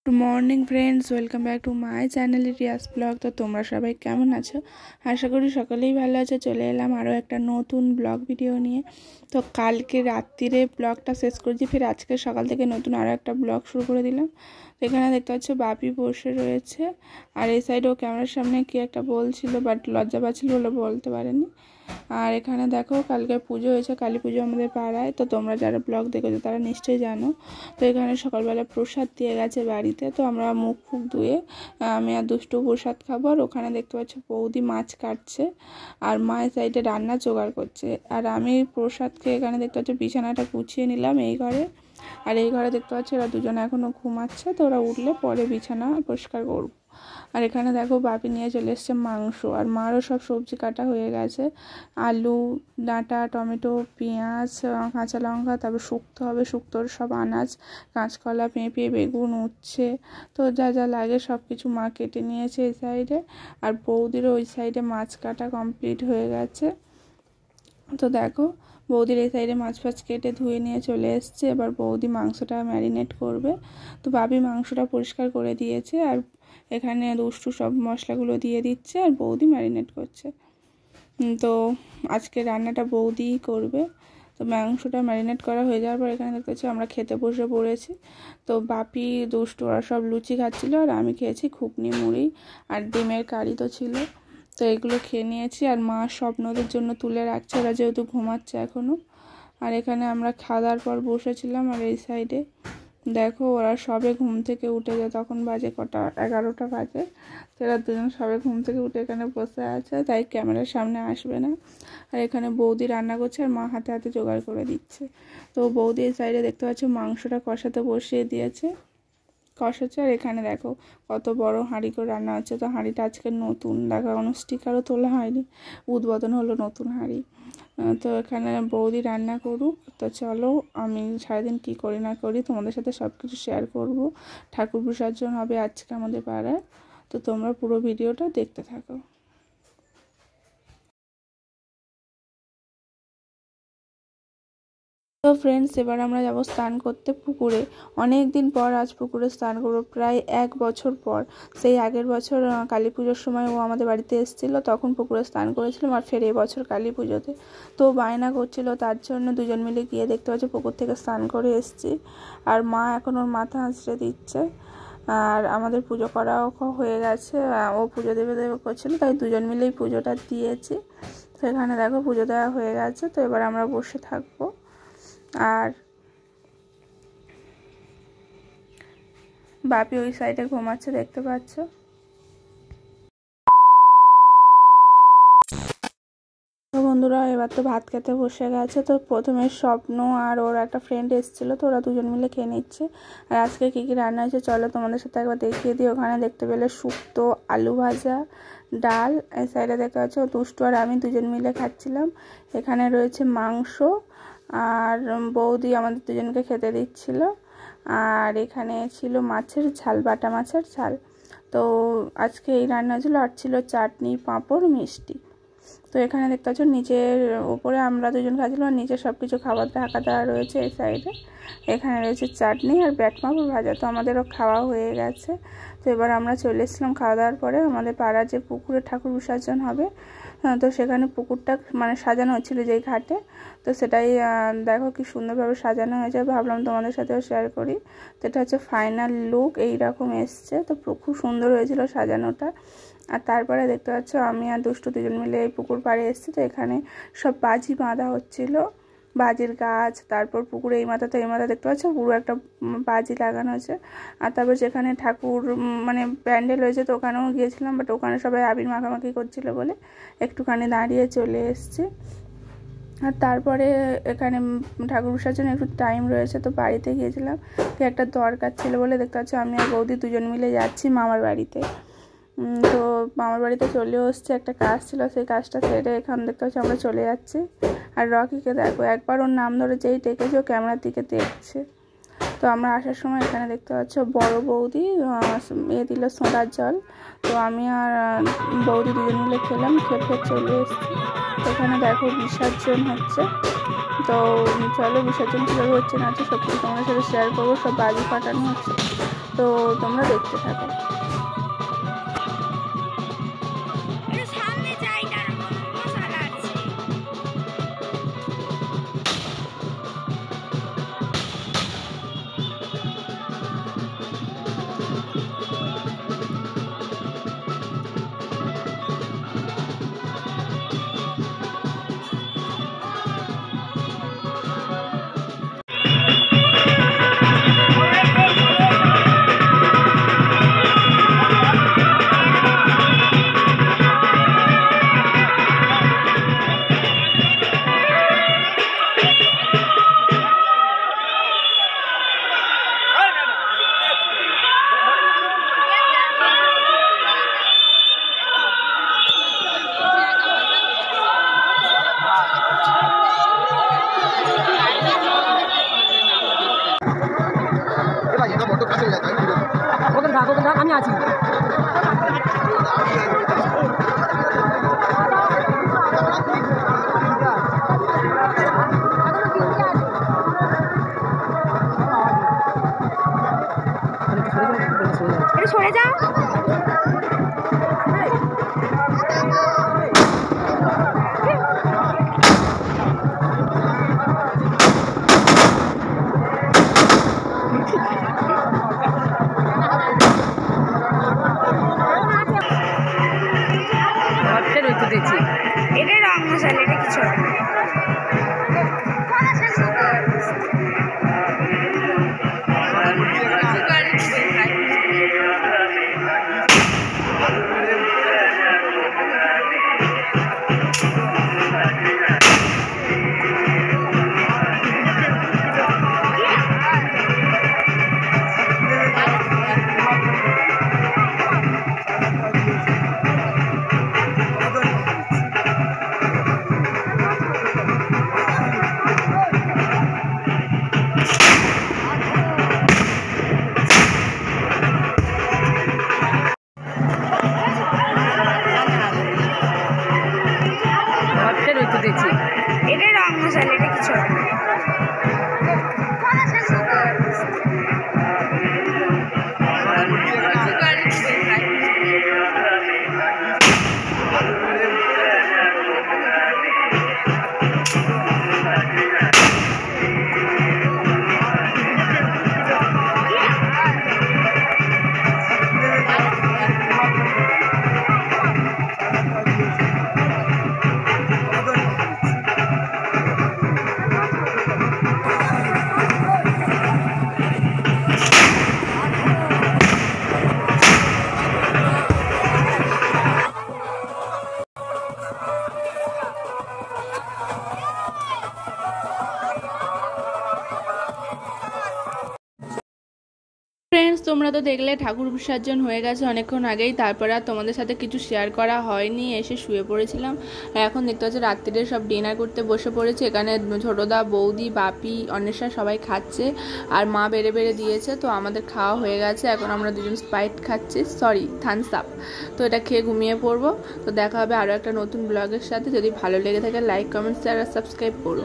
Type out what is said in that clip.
Good morning friends, welcome back to my channel Riya's blog. তো তোমরা সবাই কেমন আছো? আশা করি সকলেই ভালো আছো। চলে এলাম আরও একটা নতুন ব্লগ ভিডিও নিয়ে। তো কালকে রাত্রিরে ব্লগটা শেষ করেছি, ফির আজকে সকাল থেকে নতুন আরও একটা ব্লগ শুরু করে দিলাম। তো এখানে দেখতে পাচ্ছ বাপি বসে রয়েছে, আর এই সাইডেও ক্যামেরার সামনে কি একটা বলছিল, বাট লজ্জা পাচ্ছিল বলে বলতে পারেনি। আর এখানে দেখো কালকে পুজো হয়েছে, কালী পুজো আমাদের পাড়ায়। তো তোমরা যারা ব্লগ দেখেছো তারা নিশ্চয়ই জানো। তো এখানে সকালবেলা প্রসাদ দিয়ে গেছে বাড়িতে, তো আমরা মুখ ফুক ধুয়ে আমি আর দুষ্টু প্রসাদ খাবো। আর ওখানে দেখতে পাচ্ছ বৌদি মাছ কাটছে, আর মায়ের সাইডে রান্না জোগাড় করছে। আর আমি প্রসাদকে এখানে দেখতে পাচ্ছ বিছানাটা গুছিয়ে নিলাম এই ঘরে। আর এই ঘরে দেখতে পাচ্ছ ওরা দুজনে এখনও ঘুমাচ্ছে, তো ওরা উঠলে পরে বিছানা পরিষ্কার করবো। আর এখানে দেখো বাপি নিয়ে চলে এসছে মাংস, আর মারও সব সবজি কাটা হয়ে গেছে। আলু, ডাঁটা, টমেটো, পেঁয়াজ, কাঁচা লঙ্কা, তারপর শুক্তো হবে, শুক্তোর সব আনাজ, কাঁচকলা, পেঁপে, বেগুন, উচ্ছে, তো যা যা লাগে সব কিছু মা কেটে নিয়েছে এই সাইডে। আর বৌদিরও ওই সাইডে মাছ কাটা কমপ্লিট হয়ে গেছে। তো দেখো বৌদির এই সাইডে মাছ ফাছ কেটে ধুয়ে নিয়ে চলে এসছে। এবার বৌদি মাংসটা ম্যারিনেট করবে। তো বাপি মাংসটা পরিষ্কার করে দিয়েছে, আর এখানে দুষ্টু সব মশলাগুলো দিয়ে দিচ্ছে, আর বৌদি ম্যারিনেট করছে। তো আজকে রান্নাটা বৌদিই করবে। তো মাংসটা ম্যারিনেট করা হয়ে যাওয়ার পর এখানে দেখতে পাচ্ছি আমরা খেতে বসে পড়েছি। তো বাপি, দুষ্টু ওরা সব লুচি খাচ্ছিলো, আর আমি খেয়েছি ঘুগনি, মুড়ি আর ডিমের কারি তো ছিল। তো এগুলো খেয়ে নিয়েছি, আর মা স্বপ্নদের জন্য তুলে রাখছে, ওরা যেহেতু ঘুমাচ্ছে এখনও। আর এখানে আমরা খাওয়া দাওয়ার পর বসেছিলাম। আর এই সাইডে দেখো ওরা সবে ঘুম থেকে উঠে যায়, তখন বাজে কটা, 11টা বাজে। তো এরা দুজন সবে ঘুম থেকে উঠে এখানে বসে আছে, তাই ক্যামেরার সামনে আসবে না। আর এখানে বৌদি রান্না করছে, আর মা হাতে হাতে জোগাড় করে দিচ্ছে। তো বৌদি এই সাইডে দেখতে পাচ্ছ মাংসটা কষাতে বসিয়ে দিয়েছে, কষাচ্ছে। আর এখানে দেখো কত বড় হাঁড়ি করে রান্না হচ্ছে। তো হাঁড়িটা আজকে নতুন, দেখো কোনো স্টিকারও তোলা হয়নি, উদ্বোধন হলো নতুন হাঁড়ি। তো এখানে বৌদি রান্না করুক। তো চলো আমি সারাদিন কী করি না করি তোমাদের সাথে সব কিছু শেয়ার করব। ঠাকুর বিসর্জন হবে আজকে আমাদের পাড়ায়, তো তোমরা পুরো ভিডিওটা দেখতে থাকো। তো ফ্রেন্ডস, এবার আমরা যাব স্নান করতে পুকুরে। অনেক দিন পর আজ পুকুরে স্নান করবো, প্রায় 1 বছর পর। সেই আগের বছর কালী পুজোর সময় ও আমাদের বাড়িতে এসেছিল, তখন পুকুরে স্নান করেছিলাম। আর ফের এবছর কালী পুজোতে তো বায়না করছিল, তার জন্য দুজন মিলে গিয়ে দেখতে পাচ্ছি পুকুর থেকে স্নান করে এসেছি। আর মা এখন ওর মাথা আঁচড়ে দিচ্ছে। আর আমাদের পুজো করাও হয়ে গেছে, ও পুজো দেবে দেবে করছিল, তাই দুজন মিলেই পুজোটা দিয়েছি। তো এখানে দেখো পুজো দেওয়া হয়ে গেছে। তো এবার আমরা বসে থাকবো। আর বাপি ওই সাইডে ঘুমাচ্ছে, দেখতে পাচ্ছ। তো বন্ধুরা এবার তো ভাত খেতে বসে গেছে। তো প্রথমে স্বপ্ন আর ওর একটা ফ্রেন্ড এসেছিলো, তো ওরা দুজন মিলে খেয়ে নিচ্ছে। আর আজকে কী কী রান্না হয়েছে চলো তোমাদের সাথে একবার দেখিয়ে দিই। ওখানে দেখতে পেলে শুক্তো, আলু ভাজা, ডাল। এই সাইডে দেখতে পাচ্ছ দুষ্টু আর আমি দুজন মিলে খাচ্ছিলাম। এখানে রয়েছে মাংস, আর বৌদি আমাদের দুজনকে খেতে দিচ্ছিল। আর এখানে ছিল মাছের ঝাল, বাটা মাছের ঝাল। তো আজকে এই রান্না ছিল, আর ছিল চাটনি, পাঁপড়, মিষ্টি। তো এখানে দেখতে পাচ্ছ নিচের উপরে আমরা দুজন খাচ্ছিলাম, আর নিচে সব কিছু খাবার ঢাকা দেওয়া রয়েছে এই সাইডে। এখানে রয়েছে চাটনি আর ব্যাট পাঁপড় ভাজা। তো আমাদেরও খাওয়া হয়ে গেছে। তো এবার আমরা চলে এসেছিলাম খাওয়া দাওয়ার পরে আমাদের পাড়ার যে পুকুরে ঠাকুর বিসর্জন হবে। তো সেখানে পুকুরটা মানে সাজানো হচ্ছিলো যেই ঘাটে। তো সেটাই দেখো কি সুন্দরভাবে সাজানো হয়েছে, ভাবলাম তোমাদের সাথেও শেয়ার করি। তো এটা হচ্ছে ফাইনাল লুক, এইরকম এসছে। তো খুব সুন্দর হয়েছিল সাজানোটা। আর তারপরে দেখতে পাচ্ছ আমি আর দুষ্টু দুজন মিলে এই পুকুর পাড়ে এসেছি। তো এখানে সব বাজি বাঁধা হচ্ছিলো, বাজির গাছ। তারপর পুকুরে এই মাথা, তো এই মাথা দেখতে পাচ্ছ পুরো একটা বাজি লাগানো আছে। আর তারপর যেখানে ঠাকুর মানে প্যান্ডেল হয়েছে, তো ওখানেও গিয়েছিলাম, বাট ওখানে সবাই আবির মাখামাখি করছিলো বলে একটুখানি দাঁড়িয়ে চলে এসছি। আর তারপরে এখানে ঠাকুর বিসর্জনে একটু টাইম রয়েছে, তো বাড়িতে গিয়েছিলাম। তো একটা দরকার ছিল বলে দেখতে পাচ্ছ আমি আর বৌদি দুজন মিলে যাচ্ছি মামার বাড়িতে। তো মামার বাড়িতে চলেও এসছে, একটা কাজ ছিল, সেই কাজটা সেরে এখানে দেখতে পাচ্ছি আমরা চলে যাচ্ছি। আর রকিকে দেখো একবার ওর নাম ধরে যেই ডেকেছে ও ক্যামেরার দিকে দেখছে। তো আমরা আসার সময় এখানে দেখতে পাচ্ছ বড় বৌদি দিল সোঁদার জল। তো আমি আর বৌদি দুজন মিলে খেলাম, খেয়ে চলে এসেছি। এখানে দেখো বিসর্জন হচ্ছে। তো চলো বিসর্জন কীভাবে হচ্ছে না হচ্ছে সব কিছু তোমাদের সাথে শেয়ার করবো। সব বাজি ফাটানো হচ্ছে। তো তোমরা দেখতে থাকো। আমি আছি। সরে যাও। এটা রং মশালা, এটা কিছু এটা রং মশালা, এটা কিছু ফ্রেন্ডস, তোমরা তো দেখলে ঠাকুর বিসর্জন হয়ে গেছে অনেকক্ষণ আগেই। তারপরে আর তোমাদের সাথে কিছু শেয়ার করা হয়নি, এসে শুয়ে পড়েছিলাম। আর এখন দেখতে পাচ্ছি রাত্রিরে সব ডিনার করতে বসে পড়েছে। এখানে ছোটদা, বৌদি, বাপি, অন্বেষা সবাই খাচ্ছে আর মা বেড়ে বেড়ে দিয়েছে। তো আমাদের খাওয়া হয়ে গেছে, এখন আমরা দুজন স্প্রাইট খাচ্ছি, সরি থামস আপ। তো এটা খেয়ে ঘুমিয়ে পড়বো। তো দেখা হবে আরও একটা নতুন ব্লগের সাথে। যদি ভালো লেগে থাকে লাইক, কমেন্ট, শেয়ার আর সাবস্ক্রাইব করো।